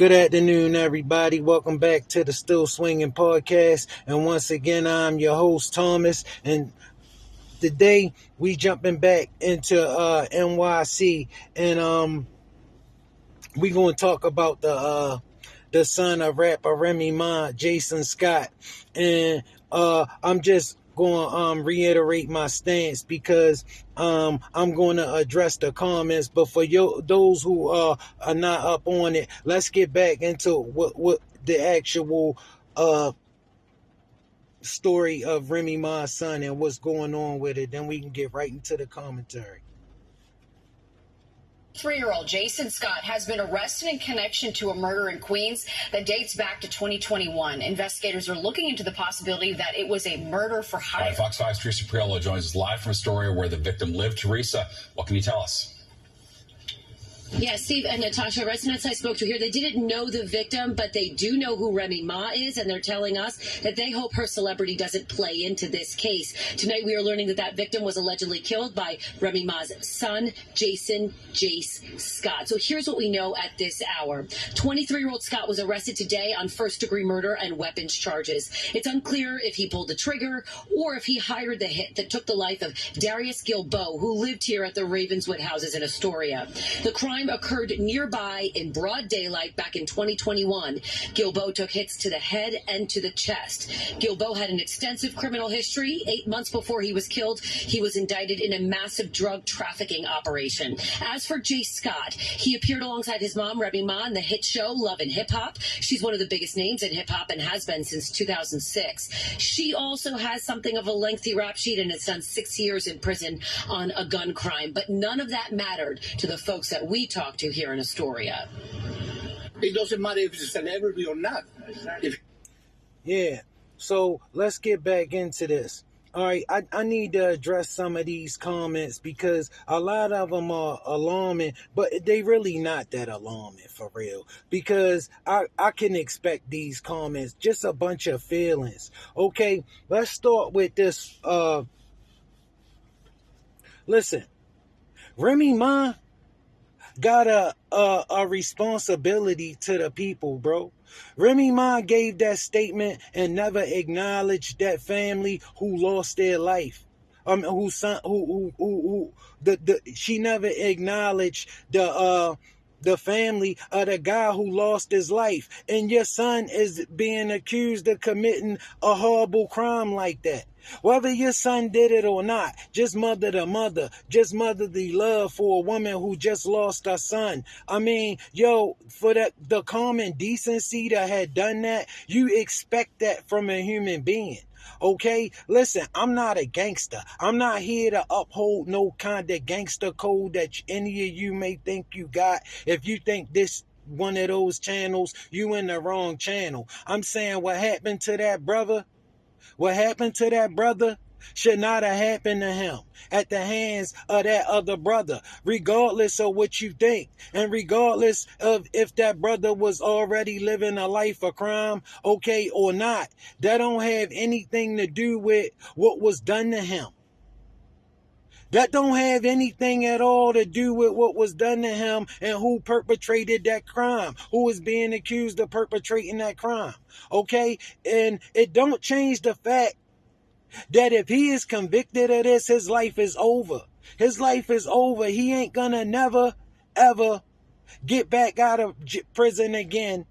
Good afternoon, everybody. Welcome back to the Still Swinging Podcast. And once again, I'm your host, Thomas. And today we jumping back into NYC, and we gonna talk about the son of rapper Remy Ma, Jason Scott, and I'm just going to reiterate my stance because I'm going to address the comments. But for those who are not up on it, let's get back into what the actual story of Remy Ma's son and what's going on with it. Then we can get right into the commentary. 3-year-old Jason Scott has been arrested in connection to a murder in Queens that dates back to 2021. Investigators are looking into the possibility that it was a murder for hire. All right, Fox 5's Teresa Priolo joins us live from Astoria where the victim lived. Teresa, what can you tell us? Yeah, Steve and Natasha, residents I spoke to here, they didn't know the victim, but they do know who Remy Ma is, and they're telling us that they hope her celebrity doesn't play into this case. Tonight, we are learning that that victim was allegedly killed by Remy Ma's son, Jason Jace Scott. So here's what we know at this hour. 23-year-old Scott was arrested today on first-degree murder and weapons charges. It's unclear if he pulled the trigger or if he hired the hit that took the life of Darius Gilbo, who lived here at the Ravenswood houses in Astoria. The crime occurred nearby in broad daylight back in 2021. Gilbo took hits to the head and to the chest. Gilbo had an extensive criminal history. 8 months before he was killed, he was indicted in a massive drug trafficking operation. As for Jace Scott, he appeared alongside his mom, Remy Ma, in the hit show Love and Hip Hop. She's one of the biggest names in hip hop and has been since 2006. She also has something of a lengthy rap sheet and has done 6 years in prison on a gun crime. But none of that mattered to the folks that we talked to here in Astoria. It doesn't matter if it's a celebrity or not. Yeah, so let's get back into this. All right, I need to address some of these comments because a lot of them are alarming, but they really not that alarming for real. Because I can expect these comments, just a bunch of feelings. Okay, let's start with this. Listen, Remy Ma got a responsibility to the people, bro. Remy Ma gave that statement and never acknowledged that family who lost their life. She never acknowledged the family of the guy who lost his life. And your son is being accused of committing a horrible crime like that. Whether your son did it or not, just mother the mother, just motherly love for a woman who just lost her son. I mean, for the common decency that had done that, you expect that from a human being. Okay, listen, I'm not a gangster. I'm not here to uphold no kind of gangster code that any of you may think you got. If you think this one of those channels, you in the wrong channel. I'm saying what happened to that brother should not have happened to him at the hands of that other brother, regardless of what you think, and regardless of if that brother was already living a life of crime, okay, or not. That don't have anything to do with what was done to him. That don't have anything at all to do with what was done to him and who perpetrated that crime, who is being accused of perpetrating that crime, okay? And it don't change the fact that if he is convicted of this, his life is over. His life is over. He ain't gonna never, ever get back out of prison again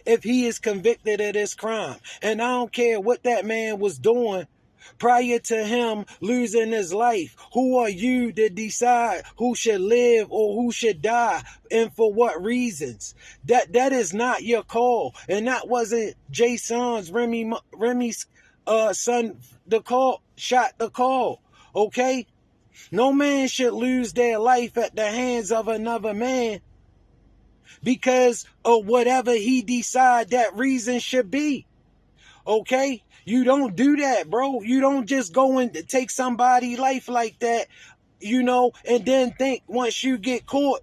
if he is convicted of this crime. And I don't care what that man was doing prior to him losing his life. Who are you to decide who should live or who should die and for what reasons? That is not your call. And that wasn't Jason's, Remy's son, shot the call. Okay? No man should lose their life at the hands of another man because of whatever he decide that reason should be. Okay? You don't do that, bro. You don't just go and take somebody's life like that, and then think once you get caught,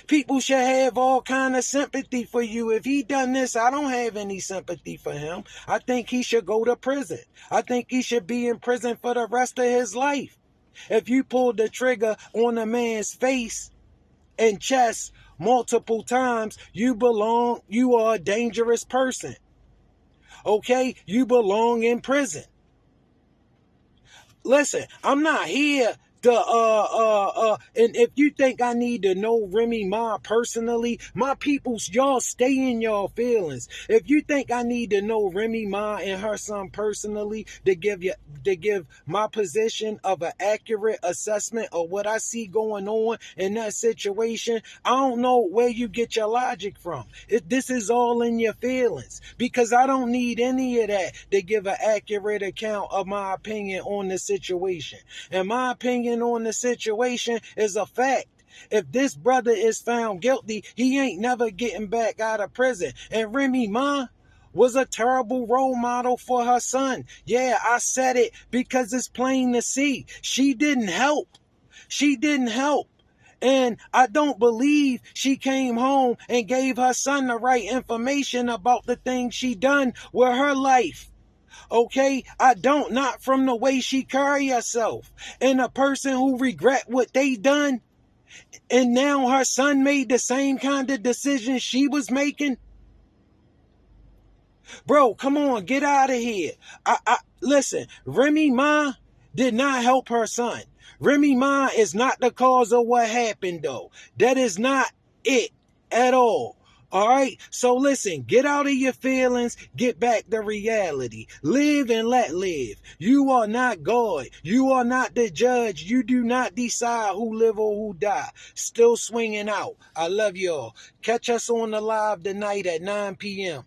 people should have all kind of sympathy for you. If he done this, I don't have any sympathy for him. I think he should go to prison. I think he should be in prison for the rest of his life. If you pulled the trigger on a man's face and chest multiple times, you are a dangerous person. Okay? You belong in prison. Listen, I'm not here to and if you think I need to know Remy Ma personally, my peoples, y'all stay in y'all feelings. If you think I need to know Remy Ma and her son personally to give my position of an accurate assessment of what I see going on in that situation, I don't know where you get your logic from. This is all in your feelings, because I don't need any of that to give an accurate account of my opinion on the situation. And my opinion on the situation is a fact. If this brother is found guilty, he ain't never getting back out of prison. And Remy Ma was a terrible role model for her son. Yeah, I said it because it's plain to see. She didn't help. She didn't help. And I don't believe she came home and gave her son the right information about the things she done with her life. Okay, I don't, not from the way she carry herself. And a person who regret what they done, and now her son made the same kind of decision she was making. Bro, come on, get out of here. Listen, Remy Ma did not help her son. Remy Ma is not the cause of what happened, though. That is not it at all. All right, so listen, get out of your feelings, get back to reality. Live and let live. You are not God. You are not the judge. You do not decide who live or who die. Still swinging out. I love y'all. Catch us on the live tonight at 9 p.m.